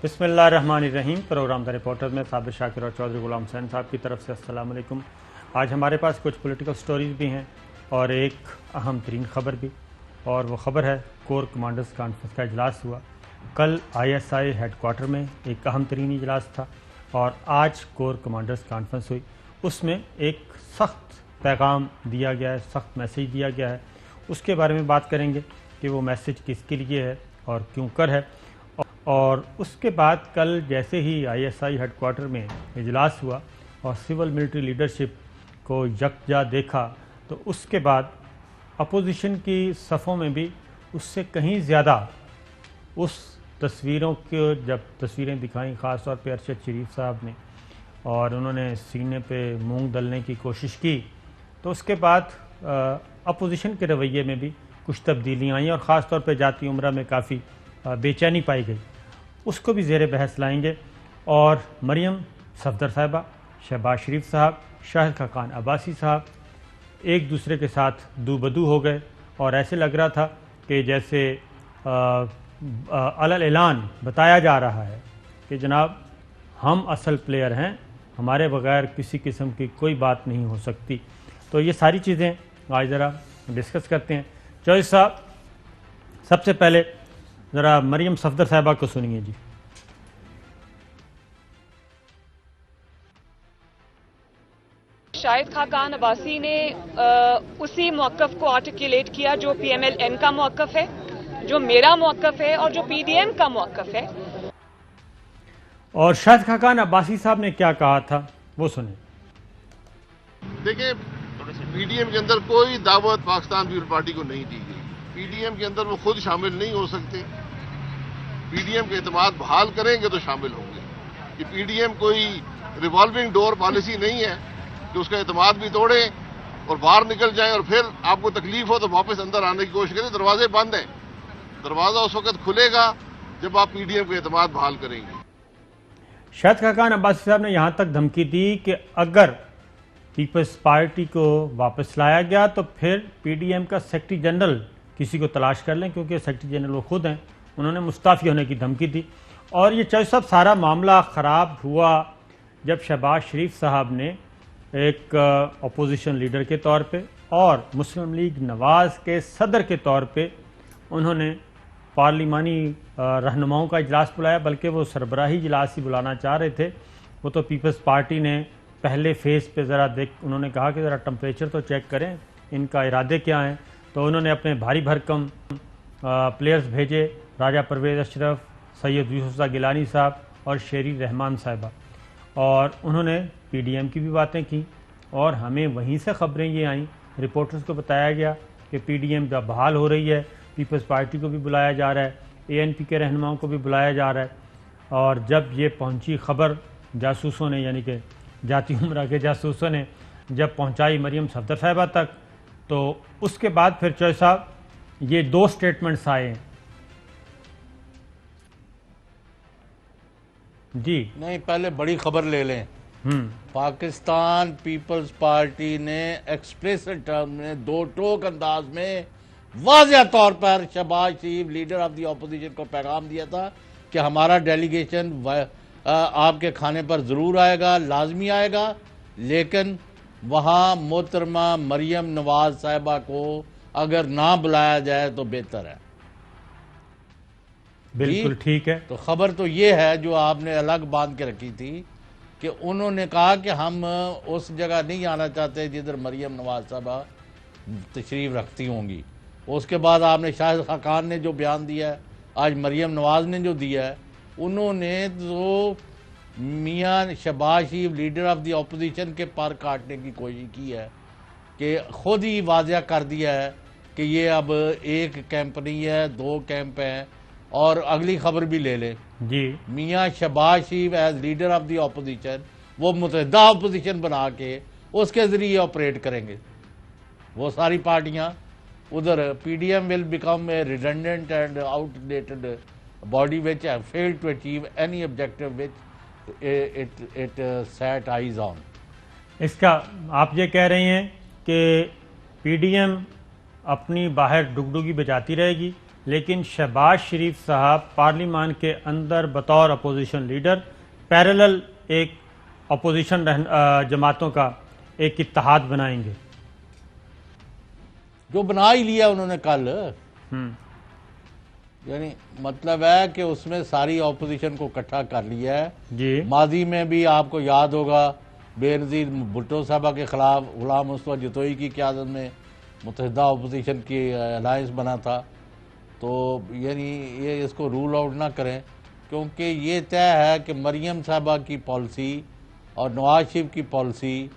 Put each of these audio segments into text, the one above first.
بسم اللہ الرحمن الرحیم۔ پروگرام دا رپورٹر میں صابر شاکر اور چودھری غلام حسین صاحب کی طرف سے السلام علیکم۔ آج ہمارے پاس کچھ پولیٹیکل سٹوریز بھی ہیں اور ایک اہم ترین خبر بھی، اور وہ خبر ہے کور کمانڈرز کانفرنس کا اجلاس ہوا۔ کل ISI ہیڈ کوارٹر میں ایک اہم ترین اجلاس تھا اور آج کور کمانڈرز کانفرنس ہوئی۔ اس میں ایک سخت پیغام دیا گیا ہے، سخت میسیج دیا گیا ہے۔ اس کے بارے میں بات کریں گے کہ وہ میسیج کس کے لیے ہے اور کیوں کر ہے۔ اور اس کے بعد کل جیسے ہی ISI ہیڈ کوارٹر میں اجلاس ہوا اور سول ملٹری لیڈرشپ کو یکجا دیکھا، تو اس کے بعد اپوزیشن کی صفوں میں بھی اس سے کہیں زیادہ اس تصویروں کے جب تصویریں دکھائیں، خاص طور پہ ارشد شریف صاحب نے، اور انہوں نے سینے پہ مونگ دلنے کی کوشش کی، تو اس کے بعد اپوزیشن کے رویے میں بھی کچھ تبدیلیاں آئیں اور خاص طور پہ جاتی عمرہ میں کافی بے چینی پائی گئی۔ اس کو بھی زیر بحث لائیں گے، اور مریم صفدر صاحبہ، شہباز شریف صاحب، شاہد خاقان عباسی صاحب ایک دوسرے کے ساتھ دو بدو ہو گئے، اور ایسے لگ رہا تھا کہ جیسے علی اعلان بتایا جا رہا ہے کہ جناب ہم اصل پلیئر ہیں، ہمارے بغیر کسی قسم کی کوئی بات نہیں ہو سکتی۔ تو یہ ساری چیزیں آج ذرا ڈسکس کرتے ہیں۔ چوہدری صاحب، سب سے پہلے ذرا مریم صفدر صاحبہ کو سنیے جی۔ شاہد خاقان عباسی نے اسی موقف کو آرٹیکولیٹ کیا جو PMLN کا موقف ہے، جو میرا موقف ہے اور جو PDM کا موقف ہے۔ اور شاہد خاقان عباسی صاحب نے کیا کہا تھا وہ سنیں۔ دیکھیں، PDM کے اندر کوئی دعوت پاکستان پیپل پارٹی کو نہیں دی گئی۔ PDM کے اندر وہ خود شامل نہیں ہو سکتے۔ PDM کے اعتماد بحال کریں گے تو شامل ہوں گے۔ کہ PDM کوئی ریوالونگ ڈور پالیسی نہیں ہے کہ اس کا اعتماد بھی توڑیں اور باہر نکل جائیں اور پھر آپ کو تکلیف ہو تو واپس اندر آنے کی کوشش کریں۔ دروازے بند ہیں، دروازہ اس وقت کھلے گا جب آپ PDM کے اعتماد بحال کریں گے۔ شاہد خاقان عباسی صاحب نے یہاں تک دھمکی دی کہ اگر پیپلز پارٹی کو واپس لایا گیا تو پھر PDM کا سیکرٹری جنرل کسی کو تلاش کر لیں، کیونکہ سیکرٹری جنرل وہ خود ہیں۔ انہوں نے مستعفی ہونے کی دھمکی دی، اور یہ چوہدری صاحب سارا معاملہ خراب ہوا جب شہباز شریف صاحب نے ایک اپوزیشن لیڈر کے طور پہ اور مسلم لیگ نواز کے صدر کے طور پہ انہوں نے پارلیمانی رہنماؤں کا اجلاس بلایا، بلکہ وہ سربراہی اجلاس ہی بلانا چاہ رہے تھے۔ وہ تو پیپلز پارٹی نے پہلے فیز پہ ذرا انہوں نے کہا کہ ذرا ٹمپریچر تو چیک کریں، ان کا ارادے کیا ہیں۔ تو انہوں نے اپنے بھاری بھرکم پلیئرز بھیجے، راجہ پرویز اشرف، سید یوسف گیلانی صاحب اور شیری رحمان صاحبہ، اور انہوں نے PDM کی بھی باتیں کی، اور ہمیں وہیں سے خبریں یہ آئیں، رپورٹرز کو بتایا گیا کہ PDM جب بحال ہو رہی ہے، پیپلز پارٹی کو بھی بلایا جا رہا ہے، ANP کے رہنماؤں کو بھی بلایا جا رہا ہے۔ اور جب یہ پہنچی خبر جاسوسوں نے، یعنی کہ جاتی عمرہ کے جاسوسوں نے جب پہنچائی مریم صفدر صاحبہ تک، تو اس کے بعد پھر چوہدری صاحب یہ دو سٹیٹمنٹس آئے ہیں۔ جی نہیں، پہلے بڑی خبر لے لیں۔ پاکستان پیپلز پارٹی نے ایکسپلیسٹ ٹرم میں دو ٹوک انداز میں واضح طور پر شہباز شریف لیڈر آف دی اپوزیشن کو پیغام دیا تھا کہ ہمارا ڈیلیگیشن آپ کے کھانے پر ضرور آئے گا، لازمی آئے گا، لیکن وہاں محترمہ مریم نواز صاحبہ کو اگر نہ بلایا جائے تو بہتر ہے۔ بالکل ٹھیک ہے۔ تو خبر تو یہ ہے جو آپ نے الگ باندھ کے رکھی تھی کہ انہوں نے کہا کہ ہم اس جگہ نہیں آنا چاہتے جدھر مریم نواز صاحبہ تشریف رکھتی ہوں گی۔ اس کے بعد آپ نے شاہد خاقان نے جو بیان دیا ہے، آج مریم نواز نے جو دیا ہے، انہوں نے تو میاں شہباز شریف لیڈر آف دی اپوزیشن کے پر کاٹنے کی کوشش کی ہے، کہ خود ہی واضح کر دیا ہے کہ یہ اب ایک کیمپ نہیں ہے، دو کیمپ ہیں۔ اور اگلی خبر بھی لے لیں، جی Mian Shahbaz Sharif as leader of the opposition وہ متحدہ اپوزیشن بنا کے اس کے ذریعے آپریٹ کریں گے۔ وہ ساری پارٹیاں ادھر PDM will become a redundant and outdated body which failed to achieve any objective which it set eyes on. اس کا آپ یہ کہہ رہے ہیں کہ PDM اپنی باہر ڈگڈگی بجاتی رہے گی لیکن شہباز شریف صاحب پارلیمان کے اندر بطور اپوزیشن لیڈر پیرلل ایک اپوزیشن جماعتوں کا ایک اتحاد بنائیں گے. جو بنا ہی لیا انہوں نے کل، یعنی مطلب ہے کہ اس میں ساری اپوزیشن کو اکٹھا کر لیا ہے. جی ماضی میں بھی آپ کو یاد ہوگا بے نظیر بھٹو صاحبہ کے خلاف غلام مصطفیٰ جتوئی کی قیادت میں متحدہ اپوزیشن کی الائنس بنا تھا. تو یعنی یہ اس کو رول آؤٹ نہ کریں، کیونکہ یہ طے ہے کہ مریم صاحبہ کی پالیسی اور نواز شریف کی پالیسی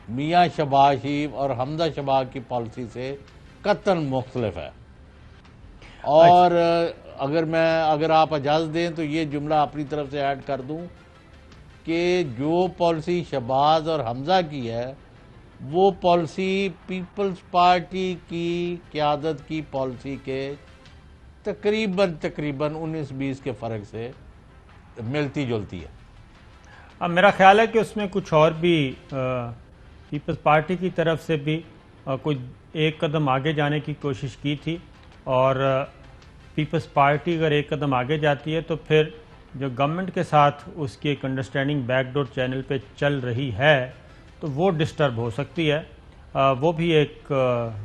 میاں شہباز شریف اور حمزہ شہباز کی پالیسی سے قطعاً مختلف ہے. اور اگر آپ اجازت دیں تو یہ جملہ اپنی طرف سے ایڈ کر دوں کہ جو پالیسی شہباز اور حمزہ کی ہے وہ پالیسی پیپلز پارٹی کی قیادت کی پالیسی کے تقریباً 19-20 کے فرق سے ملتی جلتی ہے. اب میرا خیال ہے کہ اس میں کچھ اور بھی پیپلز پارٹی کی طرف سے بھی کوئی ایک قدم آگے جانے کی کوشش کی تھی، اور پیپلز پارٹی اگر ایک قدم آگے جاتی ہے تو پھر جو گورنمنٹ کے ساتھ اس کی ایک انڈرسٹینڈنگ بیک ڈور چینل پہ چل رہی ہے تو وہ ڈسٹرب ہو سکتی ہے. وہ بھی ایک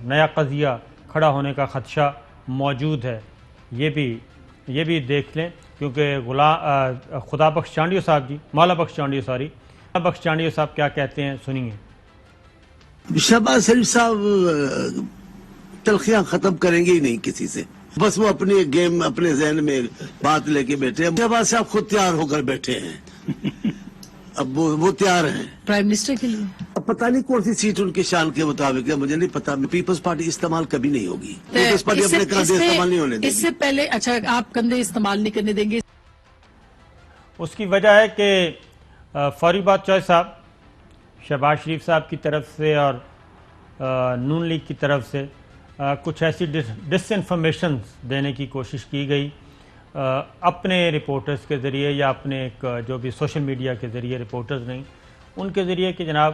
نیا قضیہ کھڑا ہونے کا خدشہ موجود ہے. یہ بھی دیکھ لیں، کیونکہ خدا بخش چانڈیو صاحب جی مولا بخش چانڈیو صاحب کیا کہتے ہیں سنیے. شہباز شریف صاحب تلخیاں ختم کریں گے ہی نہیں کسی سے، بس وہ اپنی گیم اپنے ذہن میں بات لے کے بیٹھے ہیں. شہباز صاحب خود تیار ہو کر بیٹھے ہیں، اب وہ تیار ہیں پرائم منسٹر کے لیے. اب پتہ نہیں کون سی سیٹ ان کی شان کے مطابق ہے، مجھے نہیں پتا. پیپلز پارٹی استعمال کبھی نہیں ہوگی. پیپلز پارٹی اپنے کندھے استعمال نہیں ہونے دے اس سے پہلے اچھا آپ کندھے استعمال نہیں کرنے دیں گے. اس کی وجہ ہے کہ فوری بات چوہے صاحب شہباز شریف صاحب کی طرف سے اور نون لیگ کی طرف سے کچھ ایسی ڈس انفارمیشنز دینے کی کوشش کی گئی اپنے رپورٹرز کے ذریعے یا اپنے ایک جو بھی سوشل میڈیا کے ذریعے رپورٹرز نہیں ان کے ذریعے کہ جناب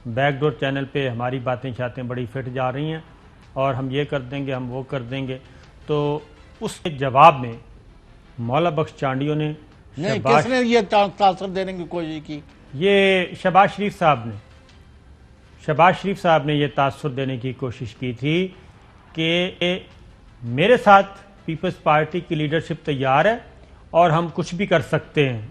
بیک ڈور چینل پہ ہماری باتیں شاتیں بڑی فٹ جا رہی ہیں اور ہم یہ کر دیں گے ہم وہ کر دیں گے. تو اس کے جواب میں مولا بخش چانڈیو نے کس نے یہ تاثر دینے کی کوشش کی؟ یہ شہباز شریف صاحب نے یہ تاثر دینے کی کوشش کی تھی کہ میرے ساتھ پیپلز پارٹی کی لیڈرشپ تیار ہے اور ہم کچھ بھی کر سکتے ہیں.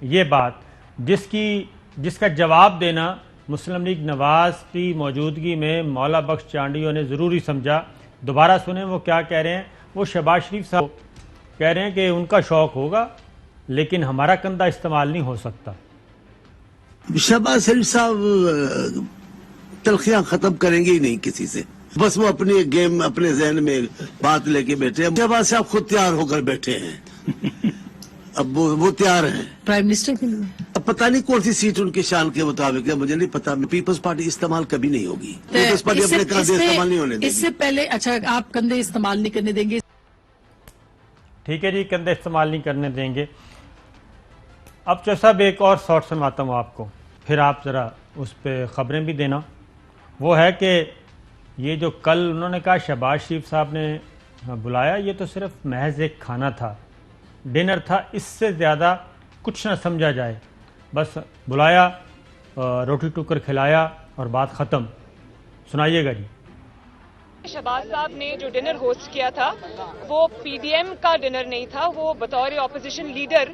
یہ بات جس کا جواب دینا مسلم لیگ نواز کی موجودگی میں مولا بخش چانڈیو نے ضروری سمجھا. دوبارہ سنیں وہ کیا کہہ رہے ہیں. وہ شہباز شریف صاحب کہہ رہے ہیں کہ ان کا شوق ہوگا لیکن ہمارا کندھا استعمال نہیں ہو سکتا. شہباز شریف صاحب تلخیاں ختم کریں گے ہی نہیں کسی سے، بس وہ اپنی گیم اپنے ذہن میں بات لے کے بیٹھے ہیں. شہباز صاحب خود تیار ہو کر بیٹھے ہیں، اب وہ تیار ہیں پرائم منسٹر کے لیے. اب پتہ نہیں کون سی سیٹ ان کی شان کے مطابق ہے، مجھے نہیں پتا. پیپلز پارٹی استعمال کبھی نہیں ہوگی. پیپلز پارٹی اپنے کندھے استعمال نہیں ہونے دے اس سے پہلے اچھا آپ کندھے استعمال نہیں کرنے دیں گے. ٹھیک ہے جی، کندھے استعمال نہیں کرنے دیں گے. اب چو صاحب ایک اور شارٹ سنواتا ہوں آپ کو، پھر آپ ذرا اس پہ خبریں بھی دینا. وہ ہے کہ یہ جو کل انہوں نے کہا شہباز شریف صاحب نے بلایا، یہ تو صرف محض ایک کھانا تھا، ڈنر تھا، اس سے زیادہ کچھ نہ سمجھا جائے. بس بلایا، روٹی ٹکر کھلایا اور بات ختم. سنائیے گا جی. شہباز صاحب نے جو ڈنر ہوسٹ کیا تھا وہ پی ڈی ایم کا ڈنر نہیں تھا، وہ بطور اپوزیشن لیڈر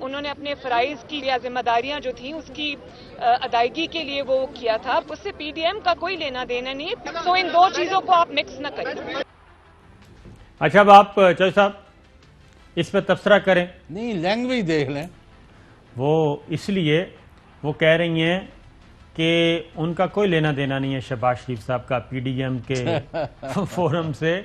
انہوں نے اپنے فرائض کی یا ذمہ داریاں جو تھیں اس کی ادائیگی کے لیے وہ کیا تھا. اس سے پی ڈی ایم کا کوئی لینا دینا نہیں. سو ان دو چیزوں کو آپ مکس نہ کریں. اچھا اب آپ چوہے صاحب اس پہ تبصرہ کریں. نہیں، لینگویج دیکھ لیں. وہ اس لیے وہ کہہ رہی ہیں کہ ان کا کوئی لینا دینا نہیں ہے شہباز شریف صاحب کا پی ڈی ایم کے فورم سے،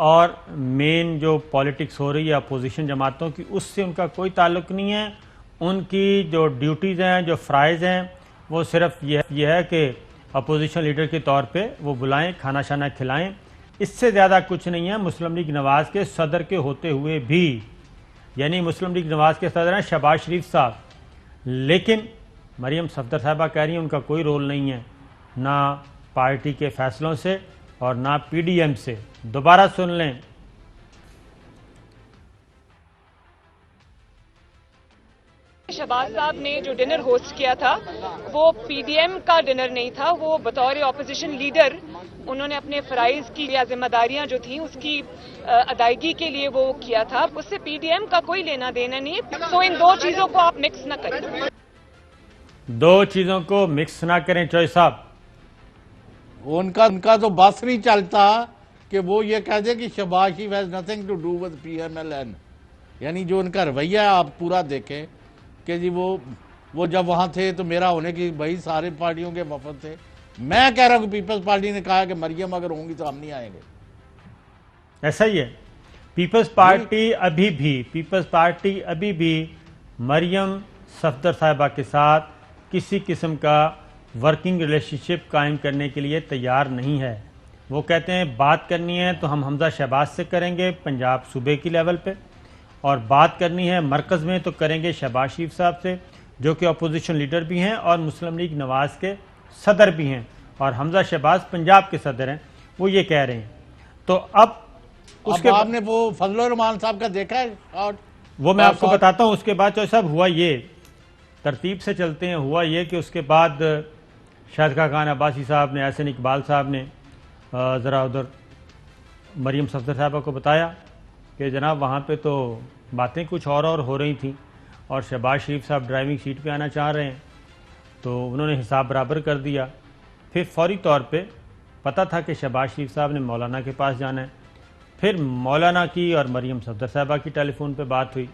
اور مین جو پالیٹکس ہو رہی ہے اپوزیشن جماعتوں کی اس سے ان کا کوئی تعلق نہیں ہے. ان کی جو ڈیوٹیز ہیں جو فرائض ہیں وہ صرف یہ ہے کہ اپوزیشن لیڈر کے طور پہ وہ بلائیں، کھانا شانا کھلائیں، اس سے زیادہ کچھ نہیں ہے. مسلم لیگ نواز کے صدر کے ہوتے ہوئے بھی، یعنی مسلم لیگ نواز کے صدر ہیں شہباز شریف صاحب، لیکن مریم صفدر صاحبہ کہہ رہی ہیں ان کا کوئی رول نہیں ہے، نہ پارٹی کے فیصلوں سے اور نہ پی ڈی ایم سے. دوبارہ سن لیں صاحب نے جو ڈنر ہوسٹ کیا تھا وہ پی ڈی ایم کا ڈنر نہیں تھا، وہ بطور اپوزیشن لیڈر انہوں نے اپنے فرائض کی یا ذمہ داریاں جو تھیں اس کی ادائیگی کے لیے وہ کیا تھا، اس سے پی ڈی ایم کا کوئی لینا دینا نہیں ہے، سو ان دو چیزوں کو آپ مکس نہ کریں۔ دو چیزوں کو مکس نہ کریں چوئی صاحب۔ ان کا تو بس نہیں چلتا کہ وہ یہ کہہ دے کہ Shahbaz Sharif has nothing to do with P M L N, یعنی جو ان کا رویہ ہے آپ پورا دیکھیں کہ جی وہ جب وہاں تھے تو میرا ہونے کی بھائی سارے پارٹیوں کے وفد تھے، میں کہہ رہا ہوں کہ پیپلز پارٹی نے کہا کہ مریم اگر ہوں گی تو ہم نہیں آئیں گے۔ ایسا ہی ہے، پیپلز پارٹی ابھی بھی مریم صفدر صاحبہ کے ساتھ کسی قسم کا ورکنگ ریلیشن شپ قائم کرنے کے لیے تیار نہیں ہے۔ وہ کہتے ہیں بات کرنی ہے تو ہم حمزہ شہباز سے کریں گے پنجاب صوبے کی لیول پہ، اور بات کرنی ہے مرکز میں تو کریں گے شہباز شریف صاحب سے جو کہ اپوزیشن لیڈر بھی ہیں اور مسلم لیگ نواز کے صدر بھی ہیں، اور حمزہ شہباز پنجاب کے صدر ہیں، وہ یہ کہہ رہے ہیں۔ تو اب اس کے آپ نے وہ فضل الرحمان صاحب کا دیکھا ہے؟ وہ میں آپ کو بتاتا ہوں۔ اس کے بعد چوہے صاحب ہوا یہ، ترتیب سے چلتے ہیں، ہوا یہ کہ اس کے بعد شاہد خاقان عباسی صاحب نے، احسن اقبال صاحب نے ذرا ادھر مریم صفدر صاحبہ کو بتایا کہ جناب وہاں پہ تو باتیں کچھ اور ہو رہی تھیں اور شہباز شریف صاحب ڈرائیونگ سیٹ پہ آنا چاہ رہے ہیں، تو انہوں نے حساب برابر کر دیا۔ پھر فوری طور پہ پتہ تھا کہ شہباز شریف صاحب نے مولانا کے پاس جانا ہے، پھر مولانا کی اور مریم صفدر صاحبہ کی ٹیلی فون پہ بات ہوئی،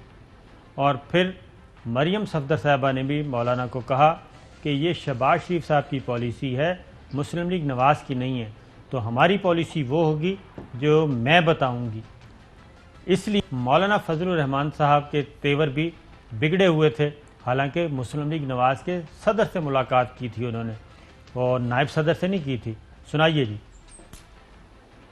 اور پھر مریم صفدر صاحبہ نے بھی مولانا کو کہا کہ یہ شہباز شریف صاحب کی پالیسی ہے، مسلم لیگ نواز کی نہیں ہے، تو ہماری پالیسی وہ ہوگی جو میں بتاؤں گی۔ اس لیے مولانا فضل الرحمان صاحب کے تیور بھی بگڑے ہوئے تھے، حالانکہ مسلم لیگ نواز کے صدر سے ملاقات کی تھی انہوں نے، اور نائب صدر سے نہیں کی تھی۔ سنائیے جی۔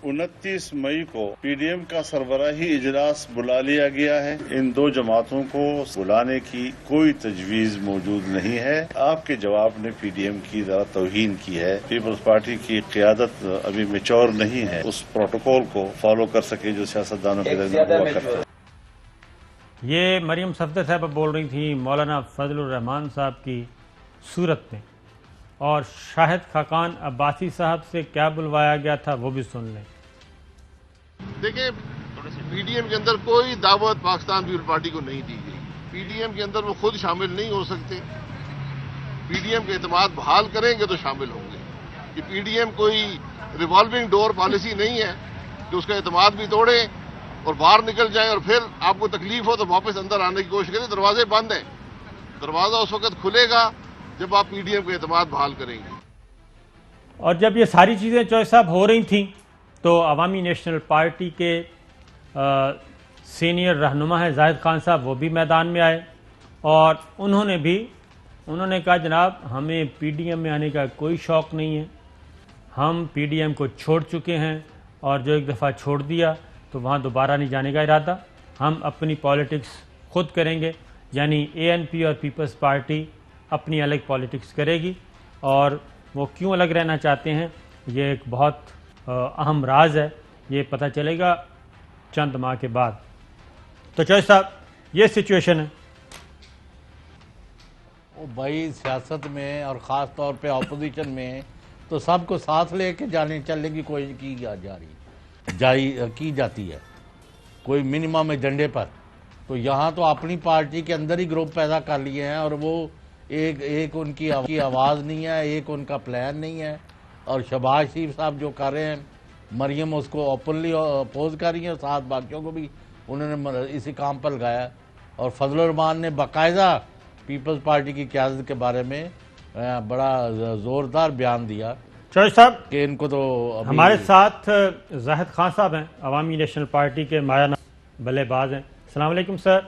29 مئی کو پی ڈی ایم کا سربراہی اجلاس بلا لیا گیا ہے۔ ان دو جماعتوں کو بلانے کی کوئی تجویز موجود نہیں ہے۔ آپ کے جواب نے پی ڈی ایم کی ذرا توہین کی ہے۔ پیپلز پارٹی کی قیادت ابھی میچور نہیں ہے، اس پروٹوکول کو فالو کر سکے جو سیاستدانوں کے درمیان ہوا کرتا ہے۔ یہ مریم صفدر صاحبہ بول رہی تھی مولانا فضل الرحمان صاحب کی صورت میں، اور شاہد خاقان عباسی صاحب سے کیا بلوایا گیا تھا وہ بھی سن لیں۔ دیکھیں، پی ڈی ایم کے اندر کوئی دعوت پاکستان پیپل پارٹی کو نہیں دی گئی۔ پی ڈی ایم کے اندر وہ خود شامل نہیں ہو سکتے۔ پی ڈی ایم کے اعتماد بحال کریں گے تو شامل ہوں گے۔ کہ پی ڈی ایم کوئی ریوالونگ ڈور پالیسی نہیں ہے کہ اس کا اعتماد بھی توڑیں اور باہر نکل جائیں اور پھر آپ کو تکلیف ہو تو واپس اندر آنے کی کوشش کریں۔ دروازے بند ہیں، دروازہ اس وقت کھلے گا جب آپ پی ڈی ایم کا اعتماد بحال کریں گے۔ اور جب یہ ساری چیزیں چوہے صاحب ہو رہی تھیں تو عوامی نیشنل پارٹی کے سینئر رہنما ہیں زاہد خان صاحب، وہ بھی میدان میں آئے، اور انہوں نے کہا جناب ہمیں پی ڈی ایم میں آنے کا کوئی شوق نہیں ہے، ہم پی ڈی ایم کو چھوڑ چکے ہیں، اور جو ایک دفعہ چھوڑ دیا تو وہاں دوبارہ نہیں جانے کا ارادہ، ہم اپنی پالیٹکس خود کریں گے، یعنی اے این پی اور پیپلز پارٹی اپنی الگ پالیٹکس کرے گی۔ اور وہ کیوں الگ رہنا چاہتے ہیں یہ ایک بہت اہم راز ہے، یہ پتہ چلے گا چند ماہ کے بعد۔ تو چوہے صاحب یہ سچویشن ہے۔ بھائی سیاست میں اور خاص طور پہ اپوزیشن میں تو سب کو ساتھ لے کے چلنے کی کوشش کی جاتی ہے، کوئی منیمم ایجنڈے پر۔ تو یہاں تو اپنی پارٹی کے اندر ہی گروپ پیدا کر لیے ہیں، اور وہ ایک ان کی آواز نہیں ہے، ایک ان کا پلان نہیں ہے۔ اور شہباز شریف صاحب جو کر رہے ہیں، مریم اس کو اوپنلی اپوز کر رہی ہیں، ساتھ باقیوں کو بھی انہوں نے اسی کام پر لگایا۔ اور فضل الرحمان نے باقاعدہ پیپلز پارٹی کی قیادت کے بارے میں بڑا زوردار بیان دیا چوہے صاحب کہ ان کو تو ہمارے ساتھ زاہد خان صاحب ہیں، عوامی نیشنل پارٹی کے مایہ بلے باز ہیں۔ السلام علیکم سر۔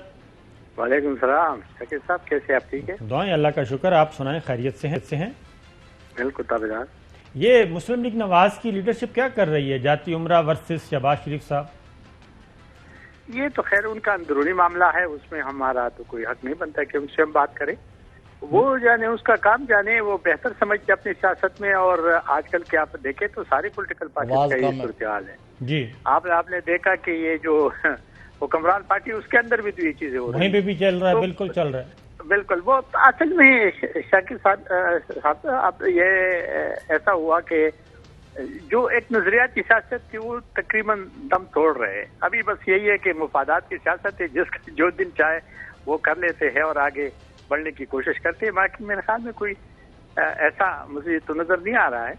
وعلیکم السلام شکیل صاحب، کیسے آپ؟ ٹھیک ہے، دعائیں اللہ کا شکر، آپ سنائیں خیریت سے ہیں؟ بالکل تابعدار۔ یہ مسلم لیگ نواز کی لیڈرشپ کیا کر رہی ہے جاتی عمرہ ورسز شہباز شریف صاحب؟ یہ تو خیر ان کا اندرونی معاملہ ہے، اس میں ہمارا تو کوئی حق نہیں بنتا کہ ان سے ہم بات کریں۔ وہ جانے اس کا کام جانے، وہ بہتر سمجھتے اپنی سیاست میں۔ اور آج کل کے آپ دیکھیں تو ساری پولیٹیکل پارٹیز کا یہ صورتحال ہے جی۔ آپ نے دیکھا کہ یہ جو حکمران پارٹی اس کے اندر بھی تو یہ چیزیں ہو رہی ہیں، وہیں پہ بھی چل رہا ہے، بالکل چل رہا ہے۔ بالکل وہ اصل میں شاکر صاحب اب یہ ایسا ہوا کہ جو ایک نظریاتی سیاست تھی وہ تقریباً دم توڑ رہے ہیں. ابھی بس یہی ہے کہ مفادات کی سیاست ہے، جس کا جو دل چاہے وہ کر لیتے ہیں اور آگے بڑھنے کی کوشش کرتے ہیں. باقی میرے خیال میں کوئی ایسا مجھے تو نظر نہیں آ رہا ہے،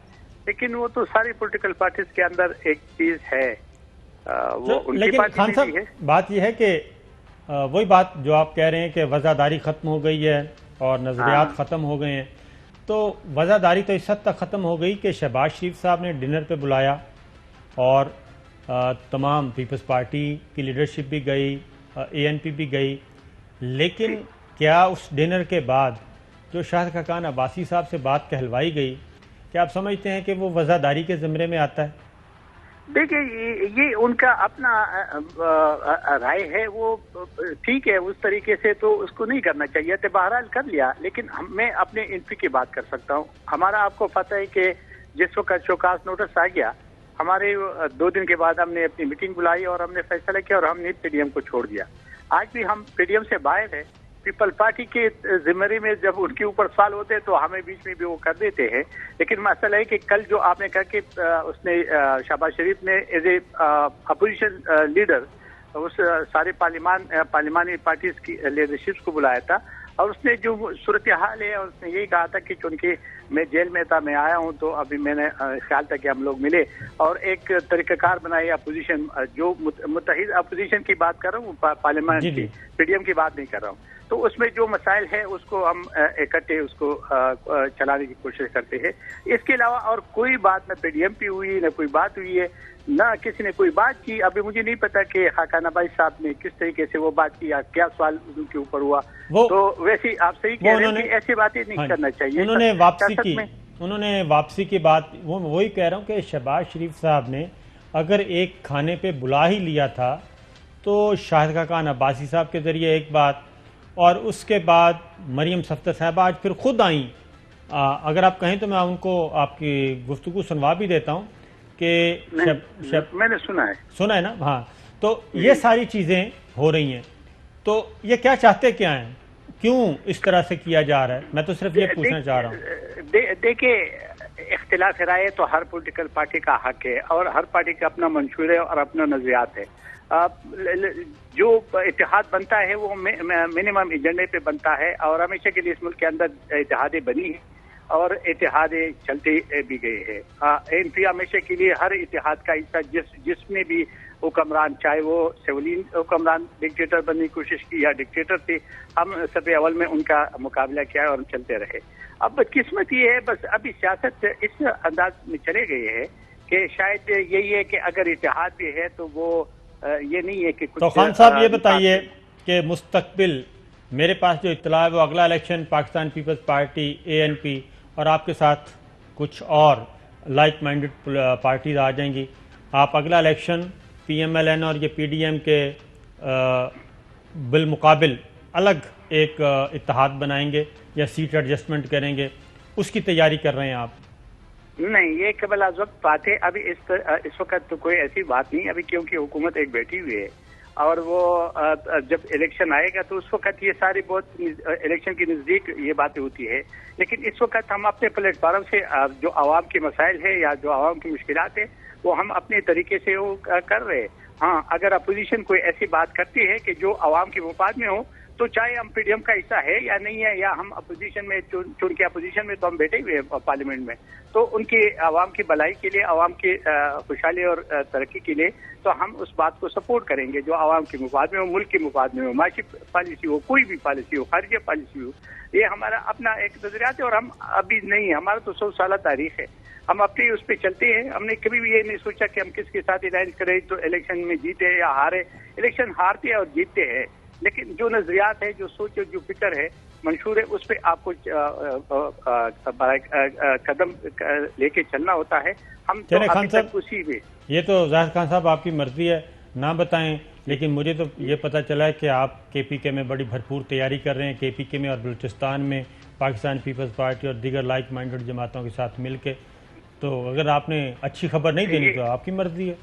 لیکن وہ تو ساری پولیٹیکل پارٹیز کے اندر ایک چیز ہے، وہ ان کی لیکن خان پارٹی صاحب ہے. بات یہ ہے کہ وہی بات جو آپ کہہ رہے ہیں کہ وزاداری ختم ہو گئی ہے اور نظریات ختم ہو گئے ہیں، تو وزاداری تو اس حد تک ختم ہو گئی کہ شہباز شریف صاحب نے ڈنر پہ بلایا اور تمام پیپلز پارٹی کی لیڈرشپ بھی گئی، ANP بھی گئی، لیکن کیا اس ڈنر کے بعد جو شاہد خاقان عباسی صاحب سے بات کہلوائی گئی، کیا آپ سمجھتے ہیں کہ وہ وزاداری کے زمرے میں آتا ہے؟ دیکھیں یہ ان کا اپنا رائے ہے، وہ ٹھیک ہے، اس طریقے سے تو اس کو نہیں کرنا چاہیے تھا، بہرحال کر لیا. لیکن میں اپنے NP کی بات کر سکتا ہوں. ہمارا آپ کو پتہ ہے کہ جس وقت شوکاز نوٹس آ گیا، ہمارے 2 دن کے بعد ہم نے اپنی میٹنگ بلائی اور ہم نے فیصلہ کیا اور ہم نے PDM کو چھوڑ دیا. آج بھی ہم PDM سے باہر ہیں. پیپل پارٹی کے ذمے میں جب ان کے اوپر سوال ہوتے ہیں تو ہمیں بیچ میں بھی وہ کر دیتے ہیں. لیکن مسئلہ ہے کہ کل جو آپ نے کہا کہ اس نے شہباز شریف نے ایز اے اپوزیشن لیڈر اس سارے پارلیمانی پارٹیز کی لیڈرشپس کو بلایا تھا، اور اس نے جو صورتحال ہے اور اس نے یہی کہا تھا کہ چونکہ میں جیل میں تھا، میں آیا ہوں، تو ابھی میں نے خیال تھا کہ ہم لوگ ملے اور ایک طریقہ کار بنائی اپوزیشن، جو متحد اپوزیشن کی بات کر رہا ہوں، پارلیمان کی PDM کی بات نہیں کر رہا ہوں. تو اس میں جو مسائل ہے اس کو ہم اکٹھے اس کو چلانے کی کوشش کرتے ہیں. اس کے علاوہ اور کوئی بات نہ PDM پہ ہوئی، نہ کوئی بات ہوئی ہے، نہ کسی نے کوئی بات کی. ابھی مجھے نہیں پتا کہ خاقان عباسی صاحب نے کس طریقے سے وہ بات کی یا کیا سوال ان کے اوپر ہوا. تو ویسے آپ صحیح کہہ رہے ہیں کہ ایسی باتیں نہیں کرنا چاہیے. انہوں نے واپسی کی بات، وہی کہہ رہا ہوں کہ شہباز شریف صاحب نے اگر ایک کھانے پہ بلا ہی لیا تھا تو شاہد خاقان عباسی صاحب کے ذریعے ایک بات، اور اس کے بعد مریم صفدر صاحبہ آج پھر خود آئیں. اگر آپ کہیں تو میں ان کو آپ کی گفتگو سنوا بھی دیتا ہوں کہ میں نے سنا ہے نا. ہاں، تو یہ ساری چیزیں ہو رہی ہیں، تو یہ کیا چاہتے کیا ہیں، کیوں اس طرح سے کیا جا رہا ہے؟ میں تو صرف یہ پوچھنا چاہ رہا ہوں. دیکھیں، اختلاف رائے تو ہر پولیٹیکل پارٹی کا حق ہے اور ہر پارٹی کا اپنا منشور ہے اور اپنا نظریات ہے. جو اتحاد بنتا ہے وہ منیمم ایجنڈے پہ بنتا ہے، اور ہمیشہ کے لیے اس ملک کے اندر اتحادیں بنی ہیں اور اتحادیں چلتے بھی گئے ہیں. ANP ہمیشہ کے لیے ہر اتحاد کا حصہ، جس میں بھی حکمران، چاہے وہ سولین حکمران ڈکٹیٹر بننے کی کوشش کی یا ڈکٹیٹر تھے، ہم سب اول میں ان کا مقابلہ کیا اور ہم چلتے رہے. اب بدقسمت یہ ہے، بس ابھی سیاست اس انداز میں چلے گئے ہے کہ شاید یہی ہے کہ اگر اتحاد بھی ہے تو وہ یہ نہیں ہے کہ کچھ. تو خان صاحب یہ بتائیے کہ مستقبل، میرے پاس جو اطلاع ہے وہ اگلا الیکشن پاکستان پیپلز پارٹی ANP اور آپ کے ساتھ کچھ اور لائک مائنڈڈ پارٹیز آ جائیں گی. آپ اگلا الیکشن PMLN اور یہ PDM کے بالمقابل الگ ایک اتحاد بنائیں گے یا سیٹ ایڈجسٹمنٹ کریں گے، اس کی تیاری کر رہے ہیں آپ؟ نہیں، یہ قبل از وقت بات ہے. ابھی اس وقت تو کوئی ایسی بات نہیں ابھی، کیونکہ حکومت ایک بیٹھی ہوئی ہے اور وہ جب الیکشن آئے گا تو اس وقت یہ ساری بہت الیکشن کے نزدیک یہ باتیں ہوتی ہے. لیکن اس وقت ہم اپنے پلیٹ فارم سے جو عوام کے مسائل ہے یا جو عوام کی مشکلات ہے وہ ہم اپنے طریقے سے وہ کر رہے ہیں. ہاں، اگر اپوزیشن کوئی ایسی بات کرتی ہے کہ جو عوام کے مفاد میں ہو تو چاہے ہم PDM کا حصہ ہے یا نہیں ہے، یا ہم اپوزیشن میں، چونکہ اپوزیشن میں تو ہم بیٹھے ہوئے ہیں پارلیمنٹ میں، تو ان کی عوام کی بھلائی کے لیے، عوام کی خوشحالی اور ترقی کے لیے تو ہم اس بات کو سپورٹ کریں گے جو عوام کے مفاد میں ہو، ملک کے مفاد میں ہو، معاشی پالیسی ہو، کوئی بھی پالیسی ہو، خارجہ پالیسی ہو. یہ ہمارا اپنا ایک نظریات ہے اور ہم ابھی نہیں، ہمارا تو 100 سالہ تاریخ ہے، ہم اپنے اس پہ چلتے ہیں. ہم نے کبھی بھی یہ نہیں سوچا کہ ہم کس کے ساتھ الائنس کریں تو الیکشن میں جیتے یا ہارے. الیکشن ہارتے ہیں اور جیتتے ہیں، لیکن جو نظریات ہے، جو سوچ جو فکر ہے، منشور ہے، اس پہ آپ کو قدم لے کے چلنا ہوتا ہے. ہم تو ابھی تک اسی میں. یہ تو ظاہر خان صاحب آپ کی مرضی ہے، نہ بتائیں، لیکن مجھے تو یہ پتہ چلا ہے کہ آپ KPK میں بڑی بھرپور تیاری کر رہے ہیں، KPK میں اور بلوچستان میں پاکستان پیپلز پارٹی اور دیگر لائک مائنڈڈ جماعتوں کے ساتھ مل کے. تو اگر آپ نے اچھی خبر نہیں دینی تو آپ کی مرضی ہے.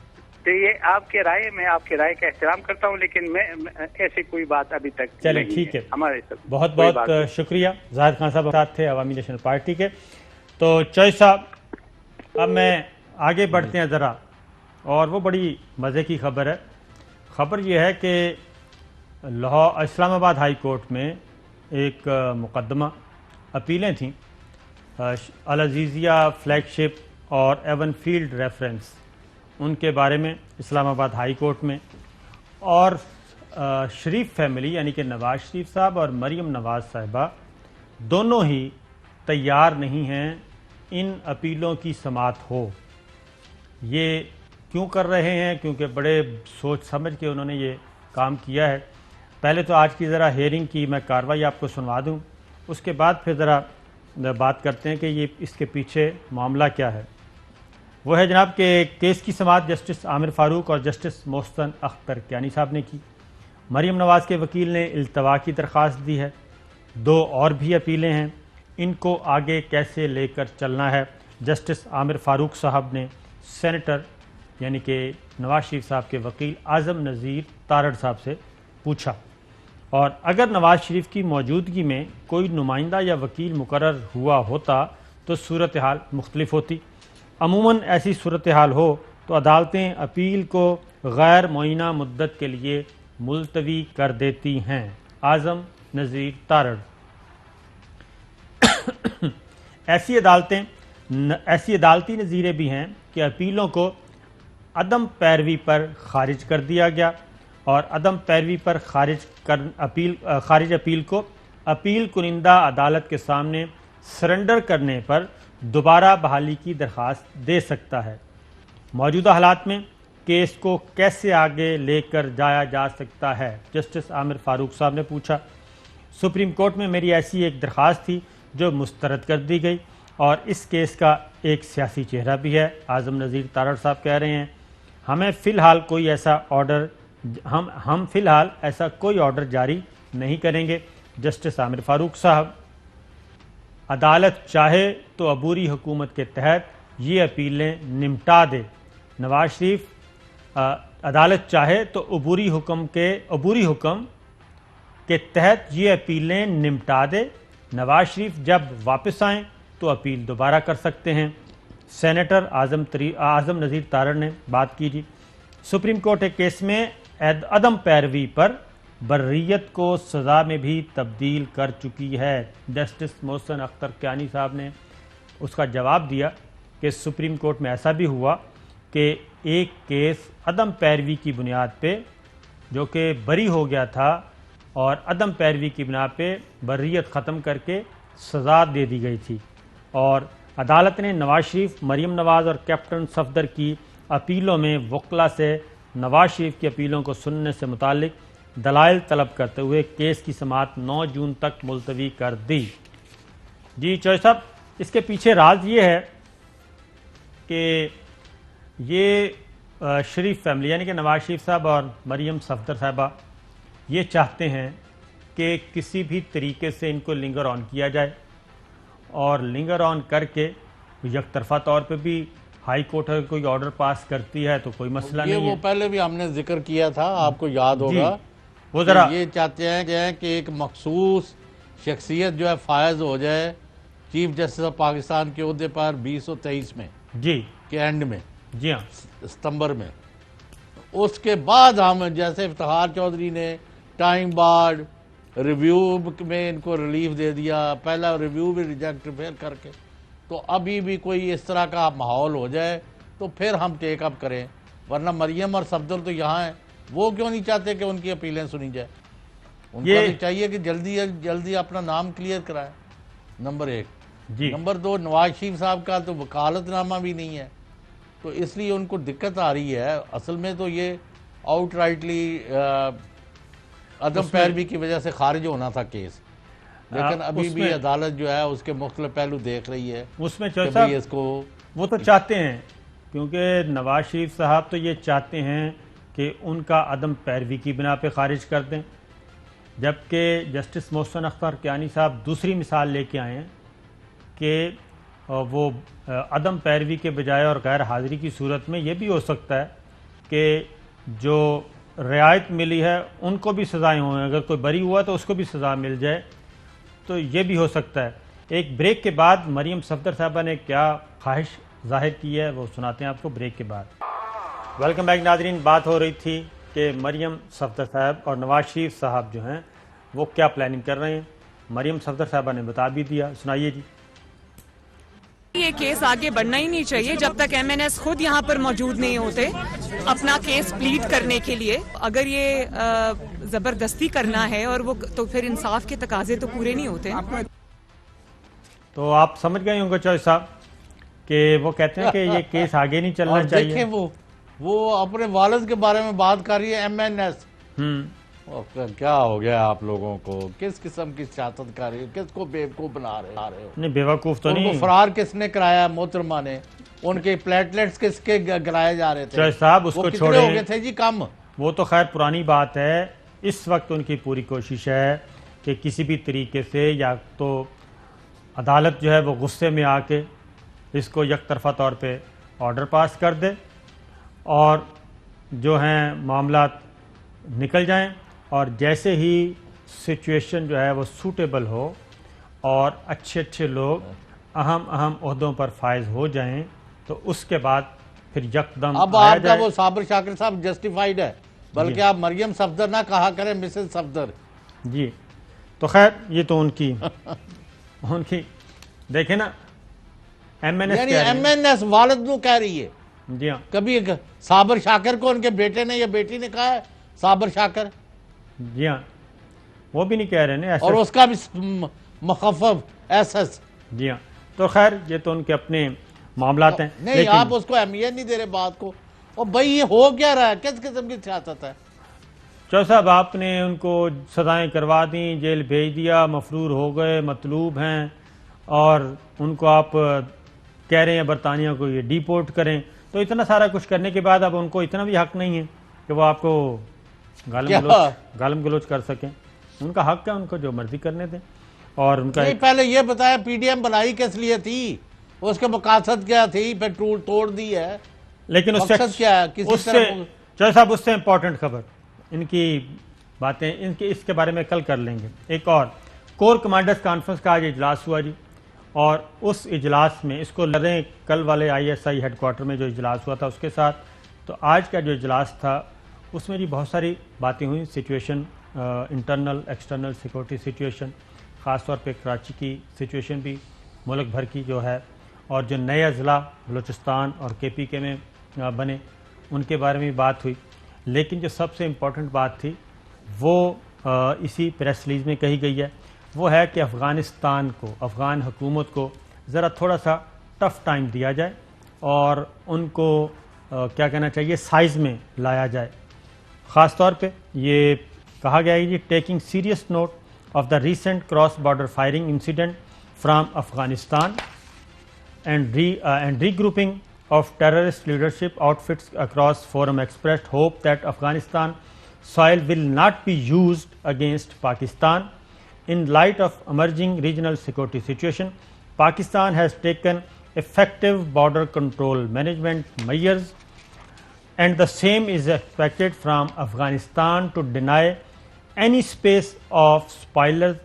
یہ آپ کے رائے، میں آپ کے رائے کا احترام کرتا ہوں، لیکن میں ایسی کوئی بات ابھی تک چلیں نہیں ٹھیک ہے، ہمارے ساتھ بہت بہت شکریہ زاہد خان صاحب ساتھ تھے عوامی نیشنل پارٹی کے. تو چوئس صاحب اب میں آگے بڑھتے ہیں ذرا، اور وہ بڑی مزے کی خبر ہے. خبر یہ ہے کہ لاہور اسلام آباد ہائی کورٹ میں ایک مقدمہ اپیلیں تھیں، العزیزیہ فلیگ شپ اور ایون فیلڈ ریفرنس، ان کے بارے میں اسلام آباد ہائی کورٹ میں. اور شریف فیملی یعنی کہ نواز شریف صاحب اور مریم نواز صاحبہ دونوں ہی تیار نہیں ہیں ان اپیلوں کی سماعت ہو. یہ کیوں کر رہے ہیں؟ کیونکہ بڑے سوچ سمجھ کے انہوں نے یہ کام کیا ہے. پہلے تو آج کی ذرا ہیئرنگ کی میں کارروائی آپ کو سنوا دوں، اس کے بعد پھر ذرا بات کرتے ہیں کہ یہ اس کے پیچھے معاملہ کیا ہے. وہ ہے جناب کہ کیس کی سماعت جسٹس عامر فاروق اور جسٹس محسن اختر کیانی صاحب نے کی. مریم نواز کے وکیل نے التوا کی درخواست دی ہے. 2 اور بھی اپیلیں ہیں، ان کو آگے کیسے لے کر چلنا ہے جسٹس عامر فاروق صاحب نے سینیٹر یعنی کہ نواز شریف صاحب کے وکیل اعظم نذیر تارڑ صاحب سے پوچھا. اور اگر نواز شریف کی موجودگی میں کوئی نمائندہ یا وکیل مقرر ہوا ہوتا تو صورتحال مختلف ہوتی. عموماً ایسی صورتحال ہو تو عدالتیں اپیل کو غیر معینہ مدت کے لیے ملتوی کر دیتی ہیں. اعظم نذیر تارڑ. ایسی عدالتی نظیریں بھی ہیں کہ اپیلوں کو عدم پیروی پر خارج کر دیا گیا، اور عدم پیروی پر خارج اپیل کو اپیل کنندہ عدالت کے سامنے سرنڈر کرنے پر دوبارہ بحالی کی درخواست دے سکتا ہے. موجودہ حالات میں کیس کو کیسے آگے لے کر جایا جا سکتا ہے، جسٹس عامر فاروق صاحب نے پوچھا. سپریم کورٹ میں میری ایسی ایک درخواست تھی جو مسترد کر دی گئی، اور اس کیس کا ایک سیاسی چہرہ بھی ہے. اعظم نذیر تارڑ صاحب کہہ رہے ہیں ہم فی الحال ایسا کوئی آرڈر جاری نہیں کریں گے. جسٹس عامر فاروق صاحب عدالت چاہے تو عبوری حکومت کے تحت یہ اپیلیں نمٹا دے. نواز شریف عدالت چاہے تو عبوری حکم کے تحت یہ اپیلیں نمٹا دے. نواز شریف جب واپس آئیں تو اپیل دوبارہ کر سکتے ہیں. سینیٹر اعظم نذیر تارڑ نے بات کی جی. سپریم کورٹ ایک کیس میں عدم پیروی پر برریت کو سزا میں بھی تبدیل کر چکی ہے. جسٹس محسن اختر کیانی صاحب نے اس کا جواب دیا کہ سپریم کورٹ میں ایسا بھی ہوا کہ ایک کیس عدم پیروی کی بنیاد پہ جو کہ بری ہو گیا تھا، اور عدم پیروی کی بنا پہ برریت ختم کر کے سزا دے دی گئی تھی، اور عدالت نے نواز شریف، مریم نواز اور کیپٹن صفدر کی اپیلوں میں وکلا سے نواز شریف کی اپیلوں کو سننے سے متعلق دلائل طلب کرتے ہوئے کیس کی سماعت 9 جون تک ملتوی کر دی. جی چوئس صاحب، اس کے پیچھے راز یہ ہے کہ یہ شریف فیملی یعنی کہ نواز شریف صاحب اور مریم صفدر صاحبہ یہ چاہتے ہیں کہ کسی بھی طریقے سے ان کو لنگر آن کیا جائے، اور لنگر آن کر کے یک طرفہ طور پہ بھی ہائی کورٹ اگر کوئی آرڈر پاس کرتی ہے تو کوئی مسئلہ نہیں ہے. وہ پہلے بھی ہم نے ذکر کیا تھا، آپ کو یاد ہوگا. وہ ذرا یہ چاہتے ہیں کہ ایک مخصوص شخصیت جو ہے فائز ہو جائے چیف جسٹس آف پاکستان کے عہدے پر 2023 میں جی کے اینڈ میں، جی ہاں ستمبر میں. اس کے بعد ہم جیسے افتخار چودھری نے ٹائم بارڈ ریویو میں ان کو ریلیف دے دیا، پہلا ریویو بھی ریجیکٹ پھر کر کے، تو ابھی بھی کوئی اس طرح کا ماحول ہو جائے تو پھر ہم ٹیک اپ کریں. ورنہ مریم اور صفدر تو یہاں ہیں، وہ کیوں نہیں چاہتے کہ ان کی اپیلیں سنی جائے؟ ان کو بھی چاہیے کہ جلدی اپنا نام کلیئر کرائے، نمبر 1. جی نمبر 2، نواز شریف صاحب کا تو وکالت نامہ بھی نہیں ہے، تو اس لیے ان کو دقت آ رہی ہے. اصل میں تو یہ آؤٹ رائٹلی عدم پیروی کی وجہ سے خارج ہونا تھا کیس، لیکن ابھی بھی عدالت جو ہے اس کے مختلف پہلو دیکھ رہی ہے. اس میں اس کو وہ تو چاہتے ہیں، کیونکہ نواز شریف صاحب تو یہ چاہتے ہیں کہ ان کا عدم پیروی کی بنا پہ خارج کر دیں، جبکہ جسٹس محسن اختر کیانی صاحب دوسری مثال لے کے آئے ہیں کہ وہ عدم پیروی کے بجائے اور غیر حاضری کی صورت میں یہ بھی ہو سکتا ہے کہ جو رعایت ملی ہے ان کو بھی سزائیں ہوں، اگر کوئی بری ہوا تو اس کو بھی سزا مل جائے، تو یہ بھی ہو سکتا ہے۔ ایک بریک کے بعد مریم صفدر صاحبہ نے کیا خواہش ظاہر کی ہے وہ سناتے ہیں آپ کو بریک کے بعد۔ ویلکم بیک ناظرین، بات ہو رہی تھی کہ مریم صفدر صاحب اور نواز شریف صاحب جو ہیں وہ کیا پلاننگ کر رہے ہیں۔ مریم صفدر صاحبہ نے بتا بھی دیا، سنائیے جی۔ یہ کیس آگے بڑھنا ہی نہیں چاہیے جب تک ایم این ایس خود یہاں پر موجود نہیں ہوتے اپنا کیس پلیٹ کرنے کے لیے۔ اگر یہ زبردستی کرنا ہے اور وہ تو پھر انصاف کے تقاضے تو پورے نہیں ہوتے۔ تو آپ سمجھ گئے ہوں گے چوہے صاحب کہ وہ کہتے ہیں کہ یہ کیس آگے نہیں چلنا چاہیے۔ دیکھیں وہ اپنے والد کے بارے میں بات کر رہی ہے ایم این ایس۔ کیا ہو گیا آپ لوگوں کو؟ کس قسم کی سیاست کر رہی ہے؟ کس کو بیوقوف بنا رہے ہو؟ نہیں بیوقوف تو ان نہیں، کو فرار کس نے کرایا؟ محترمہ نے۔ ان کے پلیٹلیٹس کس کے گرائے جا رہے تھے؟ چوہے صاحب اس کو وہ کتنے چھوڑیں، ہو گئے تھے جی کم؟ وہ تو خیر پرانی بات ہے۔ اس وقت ان کی پوری کوشش ہے کہ کسی بھی طریقے سے یا تو عدالت جو ہے وہ غصے میں آ کے اس کو یک طرفہ طور پہ آرڈر پاس کر دے اور جو ہیں معاملات نکل جائیں، اور جیسے ہی سچویشن جو ہے وہ سوٹیبل ہو اور اچھے لوگ اہم عہدوں پر فائز ہو جائیں تو اس کے بعد پھر یکدم اب آیا آپ کا جائے۔ وہ صابر شاکر صاحب جسٹیفائیڈ ہے، بلکہ آپ مریم صفدر نہ کہا کریں، مسز صفدر۔ جی تو خیر یہ تو ان کی دیکھیں نا ایم این ایس یعنی ایم این ایس والد نو کہہ رہی ہے۔ جی ہاں کبھی صابر شاکر کو ان کے بیٹے نے یا بیٹی نے کہا ہے صابر شاکر؟ جی ہاں وہ بھی نہیں کہہ رہے نا، اور اس کا بھی مخفف ایس ایس۔ جی ہاں تو خیر یہ تو ان کے اپنے معاملات ہیں۔ نہیں آپ اس کو اہمیت نہیں دے رہے بات کو۔ اور بھائی یہ ہو کیا رہا ہے؟ کس قسم کی سیاست ہے؟ چوہے صاحب آپ نے ان کو سزائیں کروا دیں، جیل بھیج دیا، مفرور ہو گئے، مطلوب ہیں، اور ان کو آپ کہہ رہے ہیں برطانیہ کو یہ ڈیپورٹ کریں، تو اتنا سارا کچھ کرنے کے بعد اب ان کو اتنا بھی حق نہیں ہے کہ وہ آپ کو گالم گلوچ کر سکیں۔ ان کا حق ہے ان کو جو مرضی کرنے دیں۔ اور ان کا نہیں پہلے یہ بتایا پی ڈی ایم بنائی کس لیے تھی؟ اس کے مقاصد کیا تھی؟ پھر توڑ دی ہے، لیکن مقصد کیا ہے؟ کسی طرح چوہے صاحب اس سے امپورٹنٹ خبر، ان کی باتیں اس کے بارے میں کل کر لیں گے۔ ایک اور کور کمانڈرز کانفرنس کا آج اجلاس ہوا جی، اور اس اجلاس میں اس کو لڑیں کل والے I S I had quarter میں جو اجلاس ہوا تھا اس کے ساتھ، تو آج کا جو اجلاس تھا اس میں جی بہت ساری باتیں ہوئیں، situation internal external security situation, خاص طور پہ کراچی کی سچویشن بھی، ملک بھر کی جو ہے، اور جو نئے اضلاع بلوچستان اور کے پی کے میں بنے ان کے بارے میں بات ہوئی۔ لیکن جو سب سے امپورٹنٹ بات تھی وہ اسی پریس ریلیز میں کہی گئی ہے، وہ ہے کہ افغانستان کو، افغان حکومت کو ذرا تھوڑا سا ٹف ٹائم دیا جائے اور ان کو کیا کہنا چاہیے سائز میں لایا جائے۔ خاص طور پہ یہ کہا گیا ہے جی taking serious note of the recent cross border firing incident from Afghanistan and regrouping of terrorist leadership outfits across forum expressed hope that Afghanistan soil will not be used against Pakistan. In light of emerging regional security situation, Pakistan has taken effective border control management measures, and the same is expected from Afghanistan to deny any space of spoilers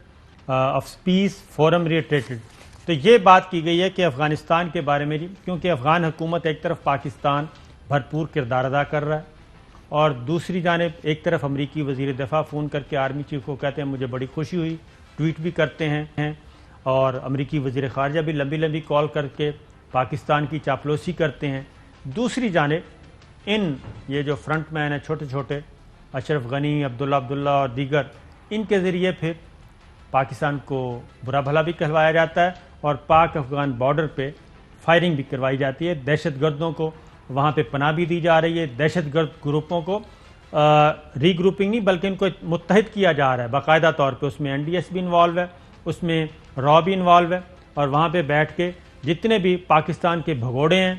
of peace forum reiterated. تو یہ بات کی گئی ہے کہ افغانستان کے بارے میں کیونکہ افغان حکومت ایک طرف پاکستان بھرپور کردار ادا کر رہا ہے اور دوسری جانب ایک طرف امریکی وزیر دفاع فون کر کے آرمی چیف کو کہتے ہیں مجھے بڑی خوشی ہوئی، ٹویٹ بھی کرتے ہیں، اور امریکی وزیر خارجہ بھی لمبی کال کر کے پاکستان کی چاپلوسی کرتے ہیں۔ دوسری جانب یہ جو فرنٹ مین ہیں چھوٹے اشرف غنی، عبداللہ اور دیگر، ان کے ذریعے پھر پاکستان کو برا بھلا بھی کہلوایا جاتا ہے اور پاک افغان بارڈر پہ فائرنگ بھی کروائی جاتی ہے، دہشت گردوں کو وہاں پہ پناہ بھی دی جا رہی ہے، دہشت گرد گروپوں کو ری گروپنگ نہیں بلکہ ان کو متحد کیا جا رہا ہے باقاعدہ طور پہ۔ اس میں این ڈی ایس بھی انوالو ہے، اس میں را بھی انوالو ہے، اور وہاں پہ بیٹھ کے جتنے بھی پاکستان کے بھگوڑے ہیں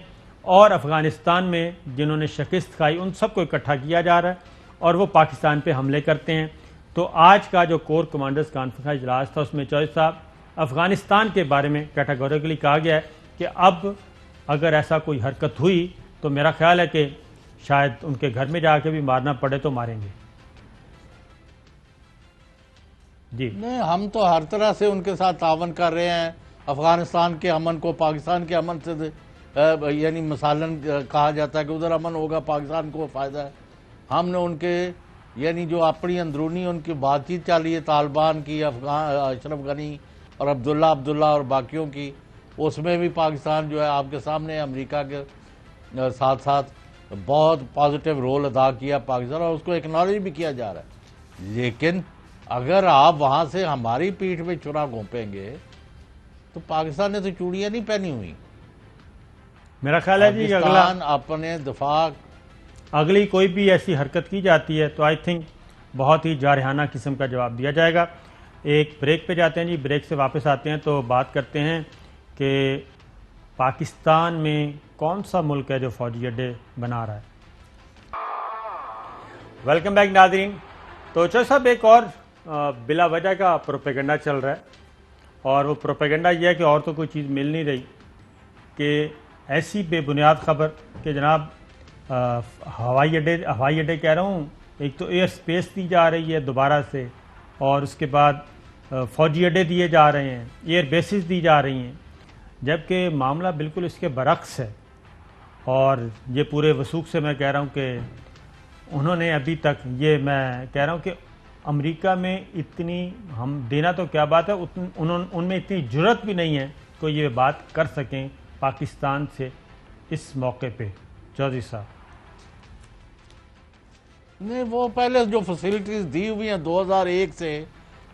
اور افغانستان میں جنہوں نے شکست کھائی ان سب کو اکٹھا کیا جا رہا ہے اور وہ پاکستان پہ حملے کرتے ہیں۔ تو آج کا جو کور کمانڈرز کانفرنس کا اجلاس تھا اس میں چوہے صاحب افغانستان کے بارے میں کیٹاگوریکلی کہا گیا ہے کہ اب اگر ایسا کوئی حرکت ہوئی تو میرا خیال ہے کہ شاید ان کے گھر میں جا کے بھی مارنا پڑے تو ماریں گے. جی نہیں، ہم تو ہر طرح سے ان کے ساتھ تعاون کر رہے ہیں. افغانستان کے امن کو پاکستان کے امن سے یعنی مثالاً کہا جاتا ہے کہ ادھر امن ہوگا پاکستان کو فائدہ ہے. ہم نے ان کے یعنی جو اپنی اندرونی ان کی بات چیت چلی ہے طالبان کی، اشرف غنی اور عبداللہ اور باقیوں کی، اس میں بھی پاکستان جو ہے آپ کے سامنے امریکہ کے ساتھ ساتھ بہت پازیٹیو رول ادا کیا پاکستان، اور اس کو ایکنالج بھی کیا جا رہا ہے. لیکن اگر آپ وہاں سے ہماری پیٹھ پہ چھرا گھونپیں گے تو پاکستان نے تو چوڑیاں نہیں پہنی ہوئی. میرا خیال ہے جی پاکستان اپنے دفاع اگلی کوئی بھی ایسی حرکت کی جاتی ہے تو آئی تھنک بہت ہی جارحانہ قسم کا جواب دیا جائے گا. ایک بریک پہ جاتے ہیں جی، بریک سے واپس آتے ہیں تو بات کرتے ہیں کہ پاکستان میں کون سا ملک ہے جو فوجی اڈے بنا رہا ہے. ویلکم بیک ناظرین. تو چوہدری صاحب ایک اور بلا وجہ کا پروپیگنڈا چل رہا ہے، اور وہ پروپیگنڈا یہ ہے کہ اور تو کوئی چیز مل نہیں رہی کہ ایسی بے بنیاد خبر کہ جناب ہوائی اڈے کہہ رہا ہوں، ایک تو ایئر سپیس دی جا رہی ہے دوبارہ سے، اور اس کے بعد فوجی اڈے دیے جا رہے ہیں، ایئر بیسز دی جا رہی ہیں، جبکہ معاملہ بالکل اس کے برعکس ہے. اور یہ پورے وثوق سے میں کہہ رہا ہوں کہ انہوں نے ابھی تک، یہ میں کہہ رہا ہوں کہ امریکہ میں اتنی، ہم دینا تو کیا بات ہے، ان میں اتنی جرت بھی نہیں ہے کہ یہ بات کر سکیں پاکستان سے اس موقع پہ. چودھری صاحب نہیں، وہ پہلے جو فیسلٹیز دی ہوئی ہیں 2001 سے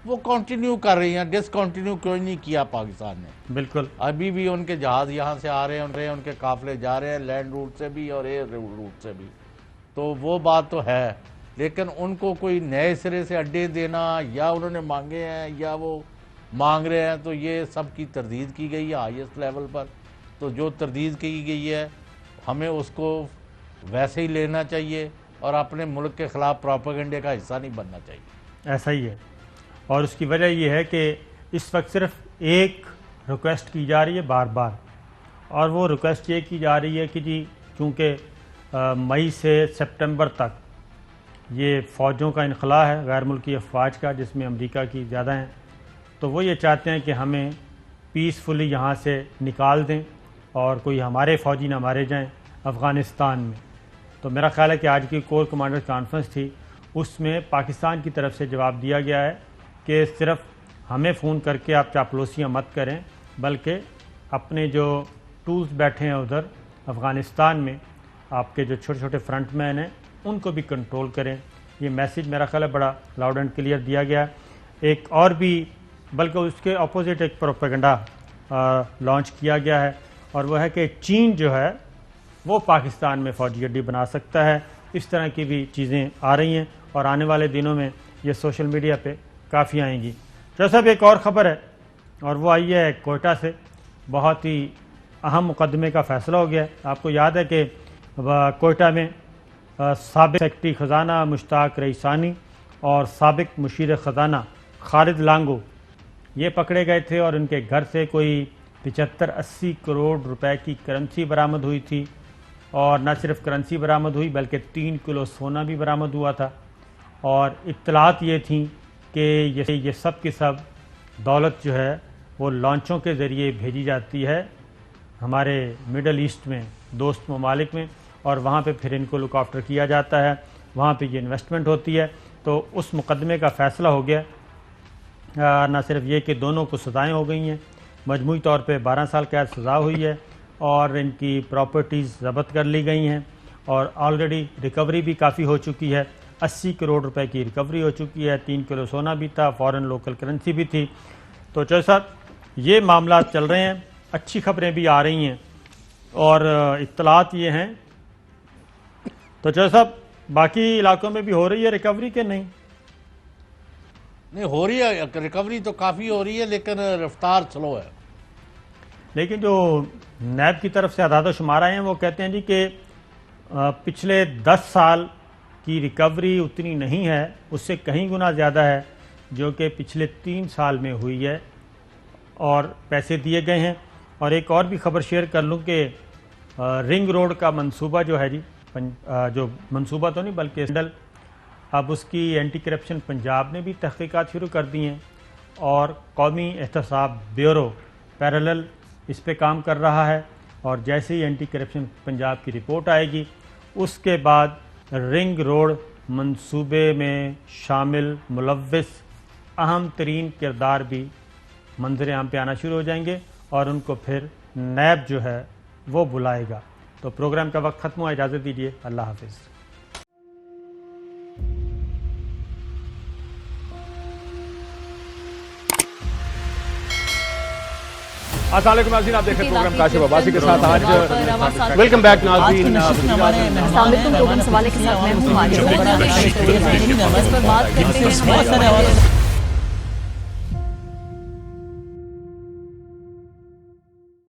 وہ کنٹینیو کر رہی ہیں. ڈسکنٹینیو کوئی نہیں کیا پاکستان نے. بالکل ابھی بھی ان کے جہاز یہاں سے آ رہے ہیں، ان کے قافلے جا رہے ہیں لینڈ روٹ سے بھی اور ایئر روٹ سے بھی. تو وہ بات تو ہے، لیکن ان کو کوئی نئے سرے سے اڈے دینا یا انہوں نے مانگے ہیں یا وہ مانگ رہے ہیں، تو یہ سب کی تردید کی گئی ہے ہائیسٹ لیول پر. تو جو تردید کی گئی ہے ہمیں اس کو ویسے ہی لینا چاہیے اور اپنے ملک کے خلاف پروپیگنڈے کا حصہ نہیں بننا چاہیے. ایسا ہی ہے، اور اس کی وجہ یہ ہے کہ اس وقت صرف ایک ریکویسٹ کی جا رہی ہے بار بار، اور وہ ریکویسٹ یہ کی جا رہی ہے کہ جی چونکہ مئی سے سپٹمبر تک یہ فوجوں کا انخلاء ہے، غیر ملکی افواج کا، جس میں امریکہ کی زیادہ ہیں، تو وہ یہ چاہتے ہیں کہ ہمیں پیسفلی یہاں سے نکال دیں اور کوئی ہمارے فوجی نہ مارے جائیں افغانستان میں. تو میرا خیال ہے کہ آج کی کور کمانڈر کانفرنس تھی، اس میں پاکستان کی طرف سے جواب دیا گیا ہے کہ صرف ہمیں فون کر کے آپ چاپلوسیاں مت کریں، بلکہ اپنے جو ٹولز بیٹھے ہیں ادھر افغانستان میں، آپ کے جو چھوٹے چھوٹے فرنٹ مین ہیں ان کو بھی کنٹرول کریں. یہ میسیج میرا خیال ہے بڑا لاؤڈ اینڈ کلیئر دیا گیا. ایک اور بھی، بلکہ اس کے اپوزٹ ایک پروپیگنڈا لانچ کیا گیا ہے، اور وہ ہے کہ چین جو ہے وہ پاکستان میں فوجی اڈے بنا سکتا ہے. اس طرح کی بھی چیزیں آ رہی ہیں، اور آنے والے دنوں میں یہ سوشل میڈیا پہ کافی آئیں گی. صاحب ایک اور خبر ہے، اور وہ آئی ہے کوئٹہ سے. بہت ہی اہم مقدمے کا فیصلہ ہو گیا ہے. آپ کو یاد ہے کہ کوئٹہ میں سابق سیکرٹری خزانہ مشتاق رئیسانی اور سابق مشیر خزانہ خالد لانگو یہ پکڑے گئے تھے، اور ان کے گھر سے کوئی 75-80 کروڑ روپے کی کرنسی برآمد ہوئی تھی. اور نہ صرف کرنسی برآمد ہوئی بلکہ 3 کلو سونا بھی برآمد ہوا تھا. اور اطلاعات یہ تھیں کہ یہ سب کی سب دولت جو ہے وہ لانچوں کے ذریعے بھیجی جاتی ہے ہمارے مڈل ایسٹ میں، دوست ممالک میں، اور وہاں پہ پھر ان کو لک آفٹر کیا جاتا ہے، وہاں پہ یہ انویسٹمنٹ ہوتی ہے. تو اس مقدمے کا فیصلہ ہو گیا. نہ صرف یہ کہ دونوں کو سزائیں ہو گئی ہیں، مجموعی طور پہ 12 سال قید سزا ہوئی ہے، اور ان کی پراپرٹیز ضبط کر لی گئی ہیں، اور آلریڈی ریکوری بھی کافی ہو چکی ہے. 80 کروڑ روپے کی ریکوری ہو چکی ہے، 3 کلو سونا بھی تھا، فورن لوکل کرنسی بھی تھی. تو چوہدری صاحب یہ معاملات چل رہے ہیں، اچھی خبریں بھی آ رہی ہیں، اور اطلاعات یہ ہیں. تو چوہدری صاحب باقی علاقوں میں بھی ہو رہی ہے ریکوری کہ نہیں؟ نہیں، ہو رہی ہے ریکوری تو کافی ہو رہی ہے، لیکن رفتار سلو ہے. لیکن جو نیب کی طرف سے اعداد و شمار آئے ہیں وہ کہتے ہیں جی کہ پچھلے 10 سال کی ریکوری اتنی نہیں ہے، اس سے کہیں گنا زیادہ ہے جو کہ پچھلے 3 سال میں ہوئی ہے، اور پیسے دیے گئے ہیں. اور ایک اور بھی خبر شیئر کر لوں کہ رنگ روڈ کا منصوبہ جو ہے جی، جو منصوبہ تو نہیں بلکہ اسکینڈل، اب اس کی اینٹی کرپشن پنجاب نے بھی تحقیقات شروع کر دی ہیں اور قومی احتساب بیورو پیرالل اس پہ کام کر رہا ہے، اور جیسے ہی اینٹی کرپشن پنجاب کی رپورٹ آئے گی اس کے بعد رنگ روڈ منصوبے میں شامل ملوث اہم ترین کردار بھی منظر عام پہ آنا شروع ہو جائیں گے اور ان کو پھر نیب جو ہے وہ بلائے گا۔ تو پروگرام کا وقت ختم ہوا، اجازت دیجیے، اللہ حافظ۔ السلام علیکم ناظرین، آپ دیکھ رہے ہیں پروگرام کاشف عباسی کے ساتھ آج ویلکم بیک ناظرین۔ السلام علیکم، پروگرام سوالے کے ساتھ میں ہوں